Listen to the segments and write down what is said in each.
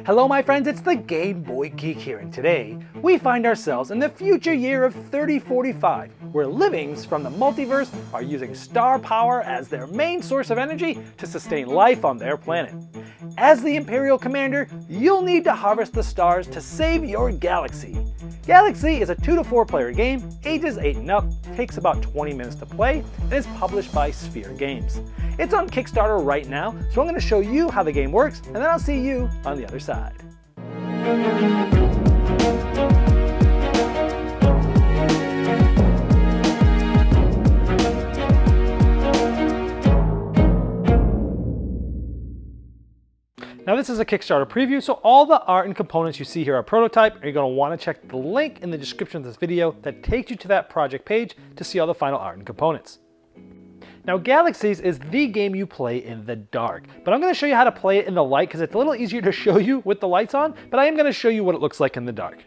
Hello my friends, it's the Game Boy Geek here, and today we find ourselves in the future year of 3045, where livings from the multiverse are using star power as their main source of energy to sustain life on their planet. As the Imperial Commander, you'll need to harvest the stars to save your galaxy. Galaxy is a 2 to 4 player game, ages 8 and up, takes about 20 minutes to play, and is published by Sphere Games. It's on Kickstarter right now, so I'm going to show you how the game works, and then I'll see you on the other side. Now this is a Kickstarter preview, so all the art and components you see here are prototype, and you're going to want to check the link in the description of this video that takes you to that project page to see all the final art and components. Now Galaxies is the game you play in the dark, but I'm going to show you how to play it in the light because it's a little easier to show you with the lights on, but I am going to show you what it looks like in the dark.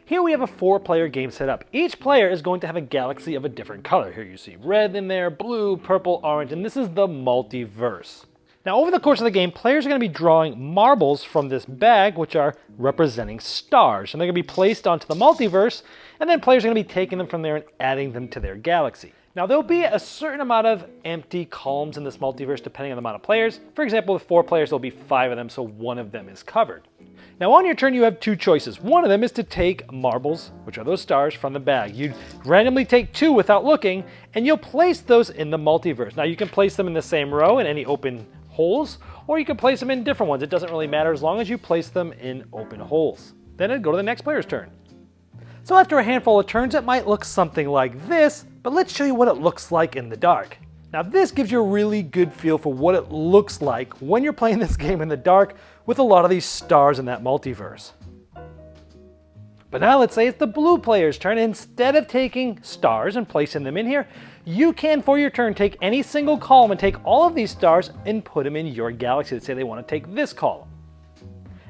Here we have a 4-player game set up. Each player is going to have a galaxy of a different color. Here you see red in there, blue, purple, orange, and this is the multiverse. Now over the course of the game, players are going to be drawing marbles from this bag, which are representing stars, and they're going to be placed onto the multiverse, and then players are going to be taking them from there and adding them to their galaxy. Now there'll be a certain amount of empty columns in this multiverse depending on the amount of players. For example, with 4 players, there'll be 5 of them, so 1 of them is covered. Now on your turn, you have 2 choices. One of them is to take marbles, which are those stars, from the bag. You randomly take 2 without looking, and you'll place those in the multiverse. Now you can place them in the same row in any open holes, or you can place them in different ones. It doesn't really matter as long as you place them in open holes. Then it'd go to the next player's turn. So after a handful of turns, it might look something like this, but let's show you what it looks like in the dark. Now this gives you a really good feel for what it looks like when you're playing this game in the dark with a lot of these stars in that multiverse. But now let's say it's the blue player's turn. Instead of taking stars and placing them in here, you can, for your turn, take any single column and take all of these stars and put them in your galaxy. Let's say they want to take this column.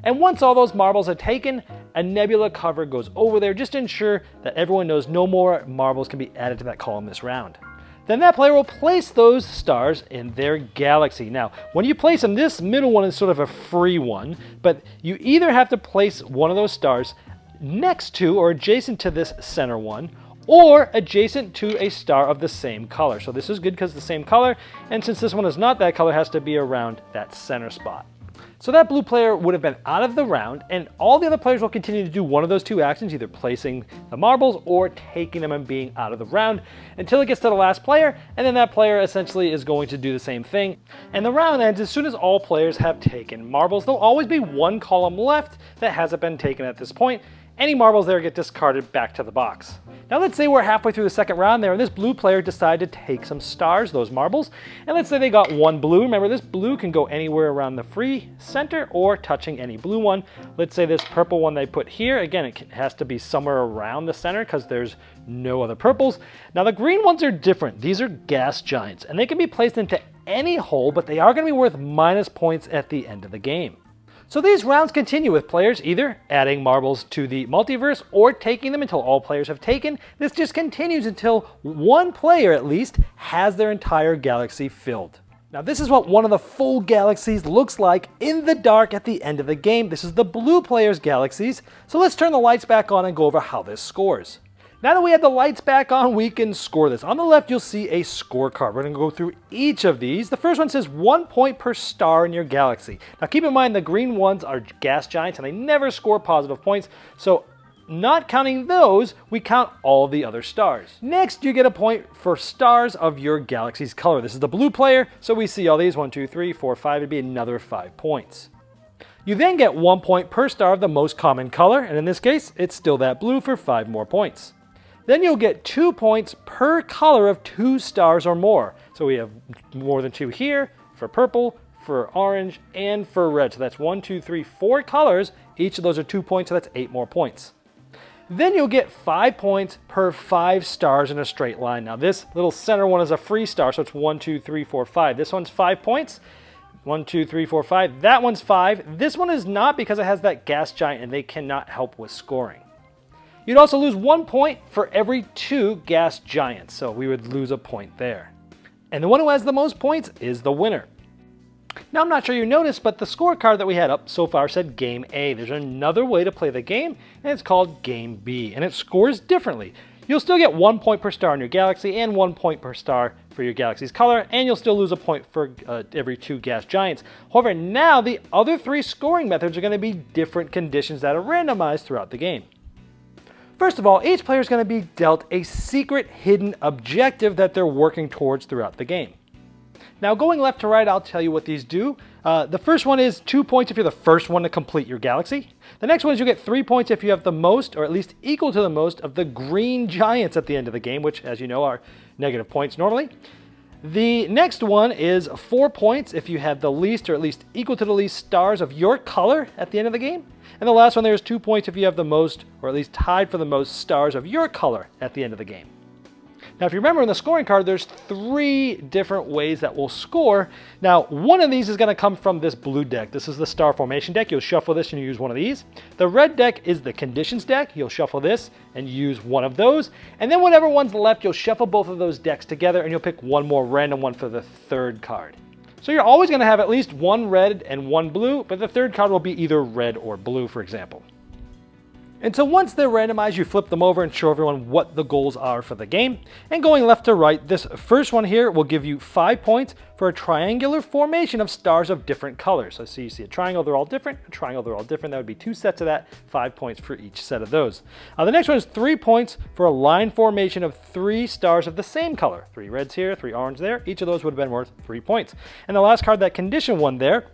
And once all those marbles are taken, a nebula cover goes over there just to ensure that everyone knows no more marbles can be added to that column this round. Then that player will place those stars in their galaxy. Now, when you place them, this middle one is sort of a free one, but you either have to place one of those stars next to or adjacent to this center one, or adjacent to a star of the same color. So this is good because it's the same color, and since this one is not that color, it has to be around that center spot. So that blue player would have been out of the round, and all the other players will continue to do one of those 2 actions, either placing the marbles or taking them and being out of the round until it gets to the last player, and then that player essentially is going to do the same thing. And the round ends as soon as all players have taken marbles. There'll always be 1 column left that hasn't been taken at this point. Any marbles there get discarded back to the box. Now let's say we're halfway through the second round there, and this blue player decided to take some stars, those marbles, and let's say they got 1 blue. Remember, this blue can go anywhere around the free center or touching any blue one. Let's say this purple one they put here, again, it has to be somewhere around the center because there's no other purples. Now the green ones are different. These are gas giants, and they can be placed into any hole, but they are going to be worth minus points at the end of the game. So these rounds continue with players either adding marbles to the multiverse or taking them until all players have taken. This just continues until 1 player at least has their entire galaxy filled. Now this is what one of the full galaxies looks like in the dark at the end of the game. This is the blue player's galaxies. So let's turn the lights back on and go over how this scores. Now that we have the lights back on, we can score this. On the left, you'll see a scorecard. We're going to go through each of these. The first one says 1 point per star in your galaxy. Now keep in mind the green ones are gas giants and they never score positive points. So not counting those, we count all the other stars. Next, you get a point for stars of your galaxy's color. This is the blue player, so we see all these, 1, 2, 3, 4, 5, it'd be another 5 points. You then get 1 point per star of the most common color, and in this case, it's still that blue for 5 more points. Then you'll get 2 points per color of 2 stars or more. So we have more than 2 here for purple, for orange, and for red. So that's 1, 2, 3, 4 colors. Each of those are 2 points, so that's 8 more points. Then you'll get 5 points per 5 stars in a straight line. Now this little center one is a free star, so it's 1, 2, 3, 4, 5. This one's 5 points. 1, 2, 3, 4, 5. That one's 5. This one is not because it has that gas giant and they cannot help with scoring. You'd also lose 1 point for every 2 gas giants, so we would lose a point there. And the one who has the most points is the winner. Now, I'm not sure you noticed, but the scorecard that we had up so far said Game A. There's another way to play the game, and it's called Game B, and it scores differently. You'll still get 1 point per star in your galaxy and 1 point per star for your galaxy's color, and you'll still lose a point for every 2 gas giants. However, now the other 3 scoring methods are going to be different conditions that are randomized throughout the game. First of all, each player is going to be dealt a secret hidden objective that they're working towards throughout the game. Now, going left to right, I'll tell you what these do. The first one is 2 points if you're the first one to complete your galaxy. The next one is you get 3 points if you have the most, or at least equal to the most, of the green giants at the end of the game, which, as you know, are negative points normally. The next one is 4 points if you have the least, or at least equal to the least, stars of your color at the end of the game. And the last one there is 2 points if you have the most, or at least tied for the most, stars of your color at the end of the game. Now, if you remember in the scoring card, there's 3 different ways that we'll score. Now, one of these is going to come from this blue deck. This is the star formation deck. You'll shuffle this and you use one of these. The red deck is the conditions deck. You'll shuffle this and use one of those. And then whatever one's left, you'll shuffle both of those decks together and you'll pick one more random one for the third card. So you're always going to have at least 1 red and 1 blue, but the third card will be either red or blue, for example. And so once they're randomized, you flip them over and show everyone what the goals are for the game. And going left to right, this first one here will give you 5 points for a triangular formation of stars of different colors. So you see a triangle, they're all different, a triangle, they're all different. That would be 2 sets of that, 5 points for each set of those. The next one is 3 points for a line formation of 3 stars of the same color. 3 reds here, 3 orange there. Each of those would have been worth 3 points. And the last card, that condition one there,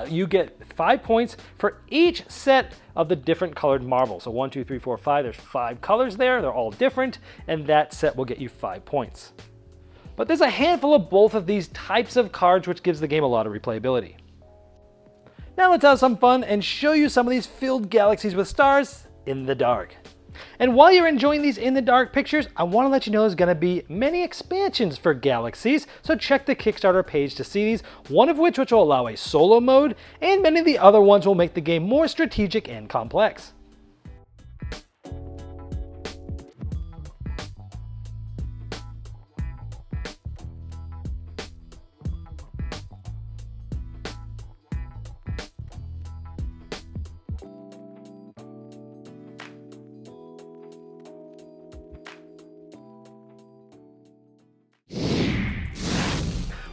you get 5 points for each set of the different colored marbles. So 1, 2, 3, 4, 5, there's 5 colors there. They're all different, and that set will get you 5 points. But there's a handful of both of these types of cards, which gives the game a lot of replayability. Now let's have some fun and show you some of these filled galaxies with stars in the dark. And while you're enjoying these in the dark pictures, I want to let you know there's going to be many expansions for Galaxies, so check the Kickstarter page to see these, one of which will allow a solo mode, and many of the other ones will make the game more strategic and complex.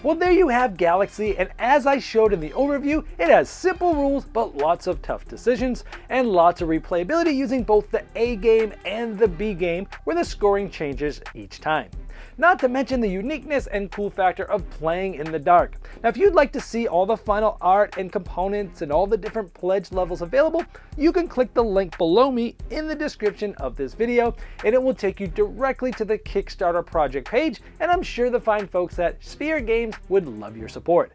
Well, there you have Galaxy, and as I showed in the overview, it has simple rules but lots of tough decisions and lots of replayability using both the A game and the B game, where the scoring changes each time. Not to mention the uniqueness and cool factor of playing in the dark. Now, if you'd like to see all the final art and components and all the different pledge levels available, you can click the link below me in the description of this video, and it will take you directly to the Kickstarter project page, and I'm sure the fine folks at Sphere Games would love your support.